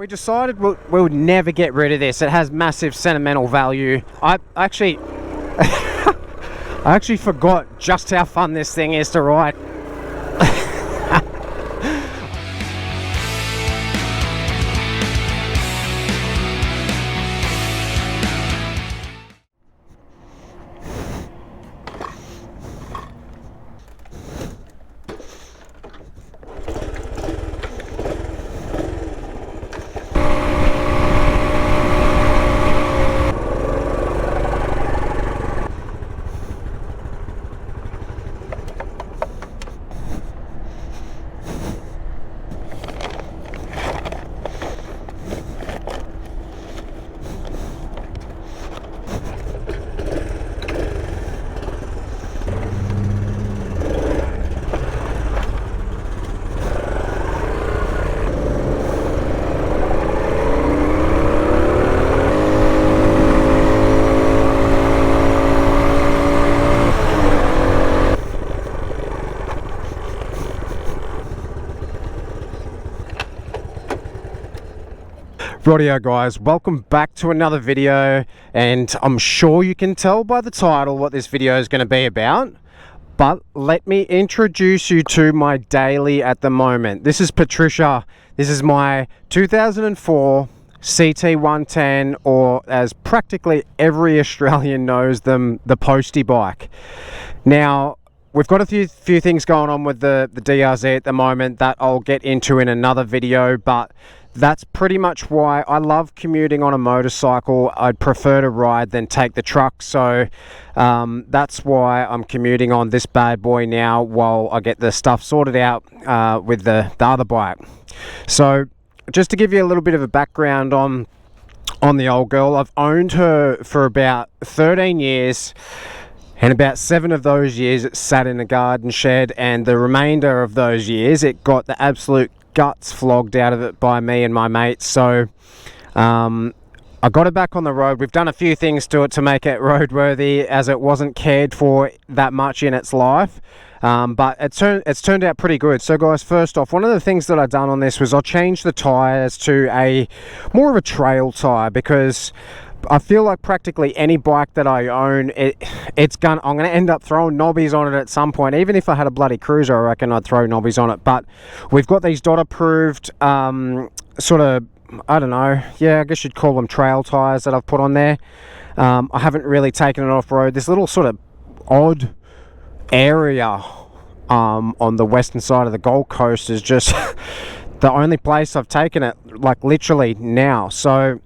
We decided we'll never get rid of this. It has massive sentimental value. I actually forgot just how fun this thing is to ride. Rightio guys, welcome back to another video, and I'm sure you can tell by the title what this video is going to be about, but let me introduce you to my daily at the moment. This is Patricia. This is my 2004 CT110, or as practically every Australian knows them, the Postie Bike. Now, we've got a few things going on with the DRZ at the moment that I'll get into in another video, but that's pretty much why I love commuting on a motorcycle. I'd prefer to ride than take the truck, so that's why I'm commuting on this bad boy now while I get the stuff sorted out with the other bike. So just to give you a little bit of a background on the old girl, I've owned her for about 13 years. And about 7 of those years it sat in a garden shed, and the remainder of those years it got the absolute guts flogged out of it by me and my mates. So I got it back on the road. We've done a few things to it to make it roadworthy, as it wasn't cared for that much in its life, but it's turned out pretty good. So guys, first off, one of the things that I done on this was I changed the tires to a more of a trail tire, because I feel like practically any bike that I own, I'm going to end up throwing knobbies on it at some point. Even if I had a bloody cruiser, I reckon I'd throw knobbies on it. But we've got these dot approved sort of, I don't know, yeah, I guess you'd call them trail tires that I've put on there. I haven't really taken it off road. This little sort of odd area on the western side of the Gold Coast is just the only place I've taken it, like literally now. So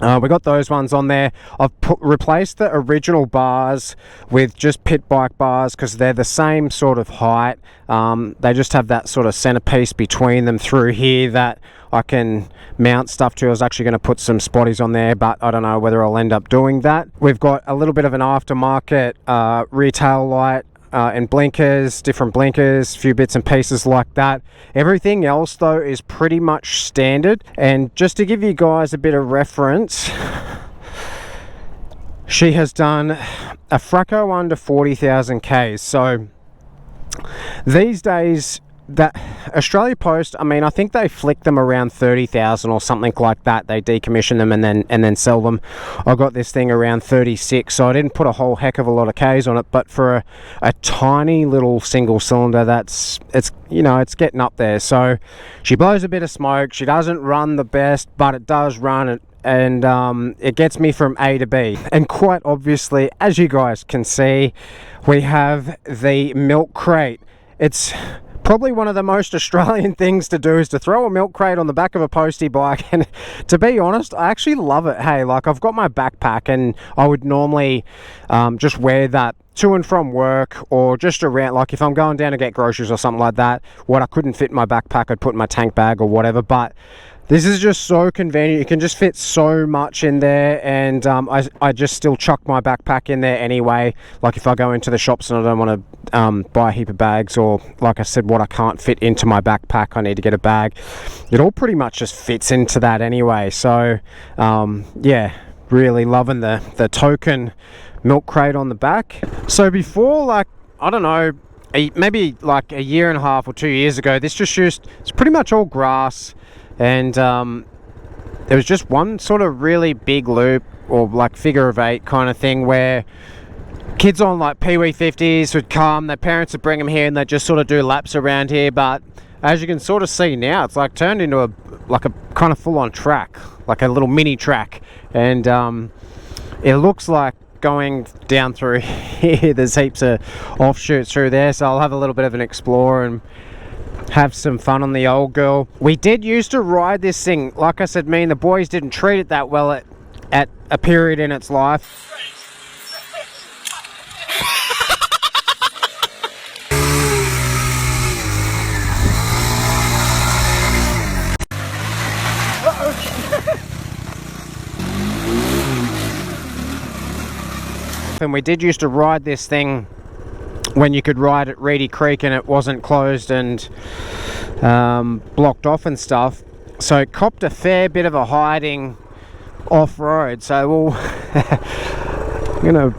we got those ones on there. I've replaced the original bars with just pit bike bars, because they're the same sort of height. They just have that sort of centerpiece between them through here that I can mount stuff to. I was actually going to put some spotties on there, but I don't know whether I'll end up doing that. We've got a little bit of an aftermarket rear tail light and blinkers, different blinkers, a few bits and pieces like that. Everything else though is pretty much standard. And just to give you guys a bit of reference, she has done a fracco under 40,000 Ks. So these days, that Australia Post, I mean, I think they flick them around 30,000 or something like that. They decommission them and then sell them. I got this thing around 36, so I didn't put a whole heck of a lot of Ks on it, but for a tiny little single cylinder, it's getting up there. So she blows a bit of smoke. She doesn't run the best, but it does run, and it gets me from A to B. And quite obviously, as you guys can see, we have the milk crate. It's probably one of the most Australian things to do, is to throw a milk crate on the back of a Postie bike. And to be honest, I actually love it. Hey, like, I've got my backpack, and I would normally just wear that to and from work, or just around, like if I'm going down to get groceries or something like that. What I couldn't fit in my backpack, I'd put in my tank bag or whatever. But this is just so convenient. You can just fit so much in there, and I just still chuck my backpack in there anyway. Like if I go into the shops and I don't want to buy a heap of bags, or like I said, what I can't fit into my backpack, I need to get a bag. It all pretty much just fits into that anyway. So yeah, really loving the token milk crate on the back. So before, like, I don't know, maybe like a year and a half or 2 years ago, this just used, it's pretty much all grass. And there was just one sort of really big loop, or like figure of eight kind of thing, where kids on like Pee-wee 50s would come, their parents would bring them here and they'd just sort of do laps around here. But as you can sort of see now, it's like turned into a kind of full-on track, like a little mini track. And it looks like going down through here, there's heaps of offshoots through there, so I'll have a little bit of an explore and have some fun on the old girl. We did used to ride this thing. Like I said, me and the boys didn't treat it that well at a period in its life. And we did used to ride this thing when you could ride at Reedy Creek and it wasn't closed and blocked off and stuff, so it copped a fair bit of a hiding off-road. So we'll I'm gonna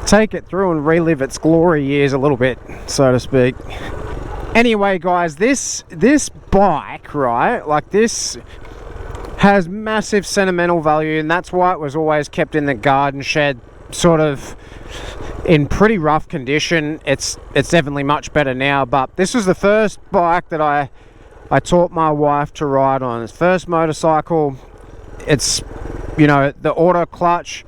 take it through and relive its glory years a little bit, so to speak. Anyway guys, this bike, right, like this has massive sentimental value, and that's why it was always kept in the garden shed, sort of in pretty rough condition. It's definitely much better now, but this was the first bike that I taught my wife to ride on. It's first motorcycle. It's, you know, the auto clutch,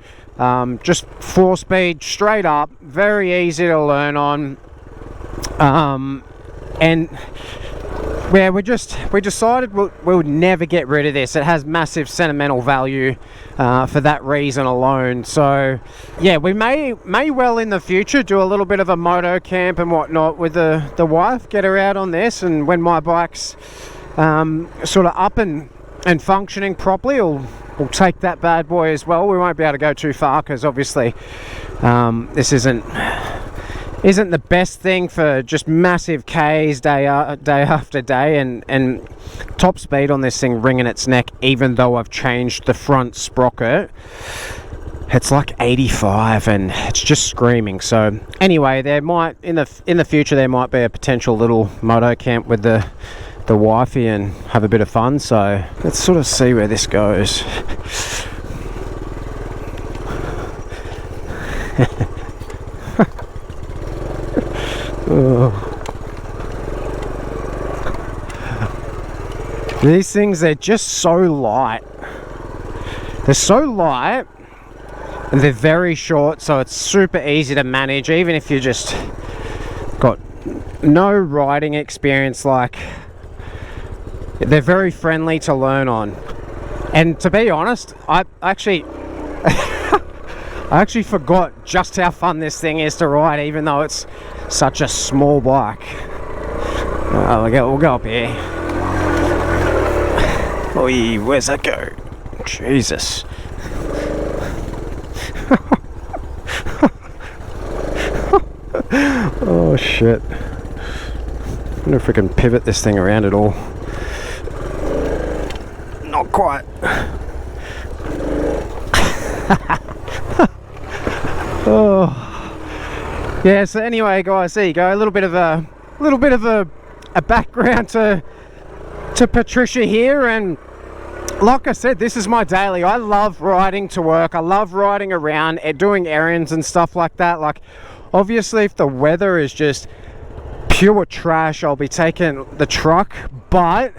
just 4-speed straight up, very easy to learn on, and yeah, we decided we would never get rid of this. It has massive sentimental value for that reason alone. So yeah, we may well in the future do a little bit of a moto camp and whatnot with the wife, get her out on this, and when my bike's sort of up and functioning properly, we'll take that bad boy as well. We won't be able to go too far because obviously this isn't the best thing for just massive Ks day after day, and top speed on this thing wringing its neck. Even though I've changed the front sprocket, it's like 85 and it's just screaming. So anyway, there might in the future there might be a potential little moto camp with the wifey and have a bit of fun. So let's sort of see where this goes. Oh. These things, they're just so light. They're so light and they're very short, so it's super easy to manage even if you just got no riding experience. Like, they're very friendly to learn on. And to be honest, I actually forgot just how fun this thing is to ride, even though it's such a small bike. We'll go up here. Oi, where's that go? Jesus. Oh shit. I wonder if we can pivot this thing around at all. Not quite. Oh. Yeah, so anyway guys, there you go, a little bit of a background to Patricia here. And like I said, this is my daily. I love riding to work, I love riding around and doing errands and stuff like that. Like, obviously if the weather is just pure trash, I'll be taking the truck, but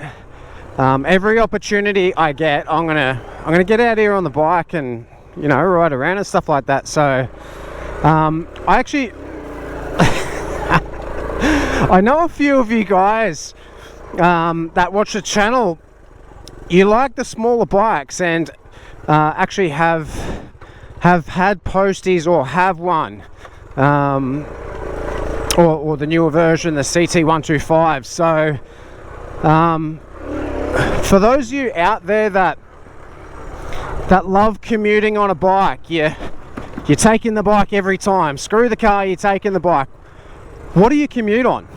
every opportunity I get, I'm gonna get out here on the bike and, you know, ride around and stuff like that. So I actually I know a few of you guys that watch the channel, you like the smaller bikes and actually have had Posties or have one, or the newer version, the CT125. So for those of you out there that love commuting on a bike, you're taking the bike every time. Screw the car, you're taking the bike. What do you commute on?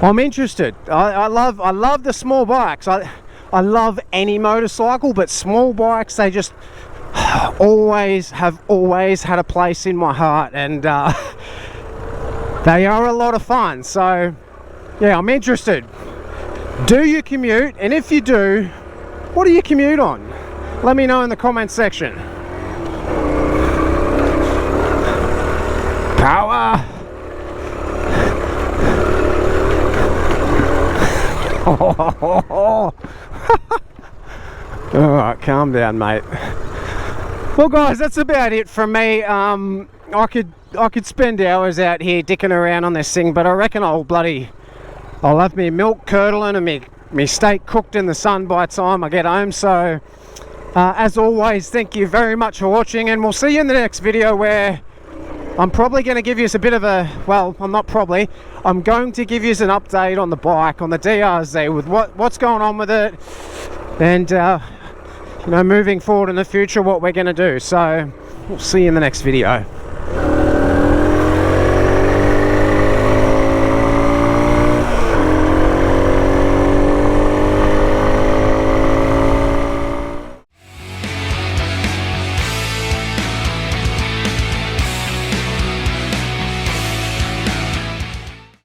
I'm interested. I love the small bikes. I love any motorcycle, but small bikes, they just always had a place in my heart, and they are a lot of fun. So yeah, I'm interested. Do you commute? And if you do, What do you commute on? Let me know in the comments section. Power! Alright, calm down, mate. Well guys, that's about it from me. I could spend hours out here dicking around on this thing, but I reckon I'll have me milk curdling and me steak cooked in the sun by the time I get home. So as always, thank you very much for watching, and we'll see you in the next video, where I'm probably going to give you a bit of a, well, I'm going to give you an update on the bike, on the DRZ, with what's going on with it, and you know, moving forward in the future, what we're going to do. So we'll see you in the next video.